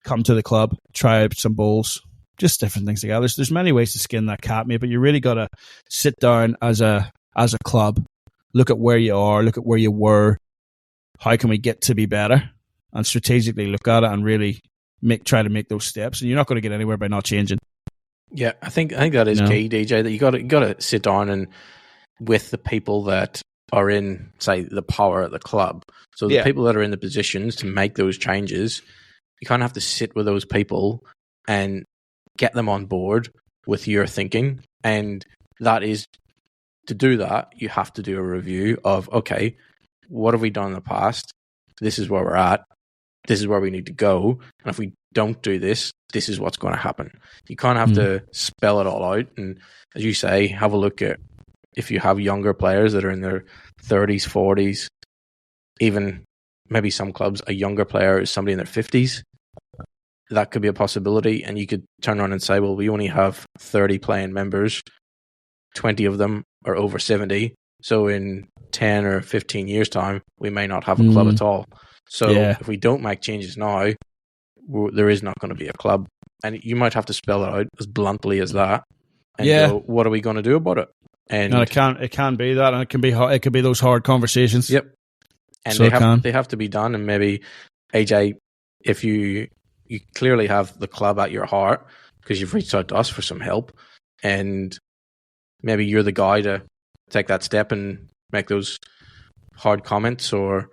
come to the club, try out some bowls, just different things together. So there's many ways to skin that cat, mate, but you really got to sit down as a club, look at where you are, look at where you were, how can we get to be better, and strategically look at it and really try to make those steps. And you're not going to get anywhere by not changing. Yeah, I think that is key, DJ. That you got to sit down and with the people that are in, say, the power at the club. So the people that are in the positions to make those changes, you kind of have to sit with those people and get them on board with your thinking. And that is, to do that, you have to do a review of, okay, what have we done in the past? This is where we're at. This is where we need to go. And if we don't do this, this is what's going to happen. You can't have to spell it all out. And as you say, have a look at, if you have younger players that are in their 30s, 40s, even maybe some clubs, a younger player is somebody in their 50s. That could be a possibility. And you could turn around and say, well, we only have 30 playing members. 20 of them are over 70. So in 10 or 15 years' time, we may not have a club at all. So if we don't make changes now, there is not going to be a club. And you might have to spell it out as bluntly as that. And go, what are we going to do about it? And it can be that, and it can be those hard conversations. Yep. And so they have to be done. And maybe, AJ, if you clearly have the club at your heart, because you've reached out to us for some help, and maybe you're the guy to take that step and make those hard comments or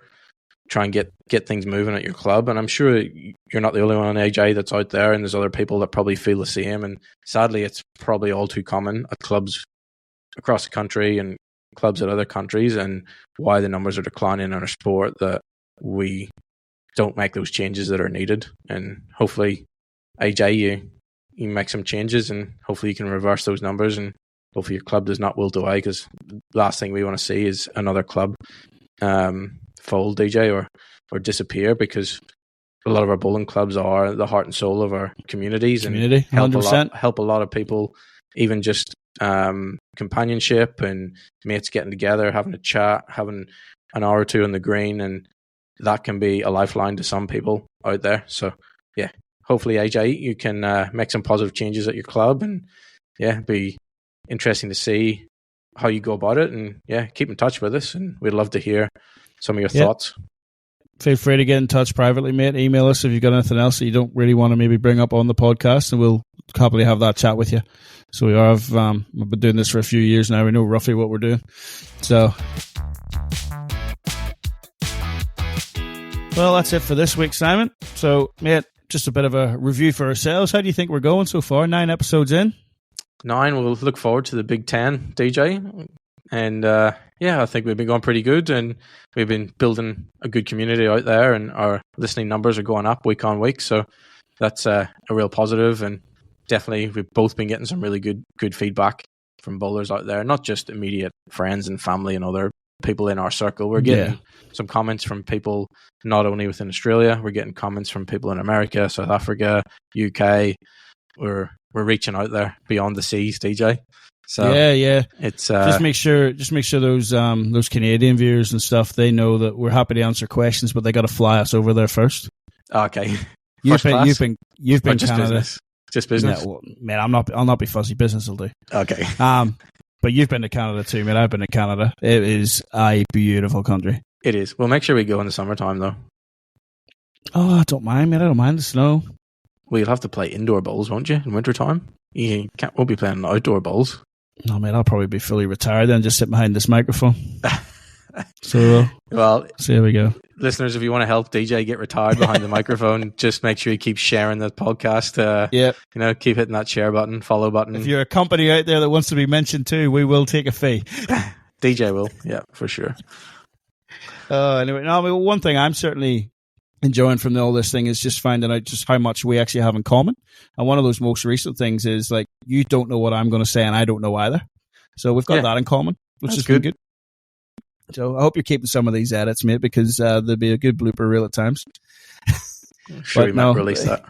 try and get things moving at your club. And I'm sure you're not the only one, AJ, that's out there, and there's other people that probably feel the same. And sadly, it's probably all too common at clubs across the country and clubs at other countries, and why the numbers are declining in our sport, that we don't make those changes that are needed. And hopefully, AJ, you make some changes, and hopefully you can reverse those numbers, and hopefully your club does not wilt away, because the last thing we want to see is another club fold, DJ, or disappear, because a lot of our bowling clubs are the heart and soul of our communities and help a lot of people, even just companionship and mates getting together, having a chat, having an hour or two on the green, and that can be a lifeline to some people out there. So yeah, hopefully, AJ, you can make some positive changes at your club, and yeah, be interesting to see how you go about it, and yeah, keep in touch with us, and we'd love to hear some of your thoughts. Feel free to get in touch privately, mate. Email us if you've got anything else that you don't really want to maybe bring up on the podcast, and we'll happily have that chat with you. So we've been doing this for a few years now. We know roughly what we're doing. So, well, that's it for this week, Simon. So, mate, just a bit of a review for ourselves. How do you think we're going so far? 9 episodes in? 9. We'll look forward to the Big 10, DJ. And yeah, I think we've been going pretty good, and we've been building a good community out there, and our listening numbers are going up week on week. So that's a real positive, and definitely we've both been getting some really good feedback from bowlers out there, not just immediate friends and family and other people in our circle. We're getting some comments from people not only within Australia, we're getting comments from people in America, South Africa, UK. We're reaching out there beyond the seas, DJ. So yeah, it's just make sure those Canadian viewers and stuff, they know that we're happy to answer questions, but they got to fly us over there first. Okay, you've been just Canada, business. Just business. No, man, I'll not be fuzzy. Business will do. Okay. But you've been to Canada too, man. I've been to Canada. It is a beautiful country. It is. We'll make sure we go in the summertime, though. Oh, I don't mind, man. I don't mind the snow. Well, you'll have to play indoor bowls, won't you, in wintertime? You won't be playing outdoor bowls. No, man, I'll probably be fully retired then, just sit behind this microphone. So, well, there we go. Listeners, if you want to help DJ get retired behind the microphone, just make sure you keep sharing the podcast. Keep hitting that share button, follow button. If you're a company out there that wants to be mentioned too, we will take a fee. DJ will, yeah, for sure. Anyway, one thing I'm certainly enjoying from all this thing is just finding out just how much we actually have in common. And one of those most recent things is, like, you don't know what I'm going to say and I don't know either. So we've got that in common, which is good. So I hope you're keeping some of these edits, mate, because there'll be a good blooper reel at times. Sure, we might release that.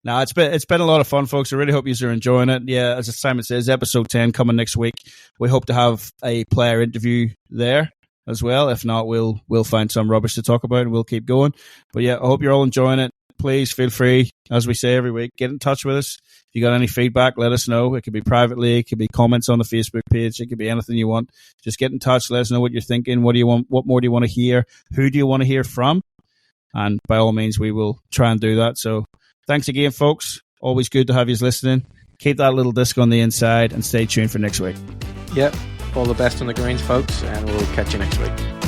No, it's been a lot of fun, folks. I really hope you are enjoying it. Yeah, as Simon says, episode 10 coming next week. We hope to have a player interview there as well. If not, we'll find some rubbish to talk about and we'll keep going. But yeah, I hope you're all enjoying it. Please feel free, as we say every week, get in touch with us. If you got any feedback, let us know. It could be privately, it could be comments on the Facebook page, it could be anything you want. Just get in touch, let us know what you're thinking, what do you want, what more do you want to hear, who do you want to hear from? And by all means, we will try and do that. So thanks again, folks. Always good to have you listening. Keep that little disc on the inside and stay tuned for next week. Yep. All the best on the greens, folks, and we'll catch you next week.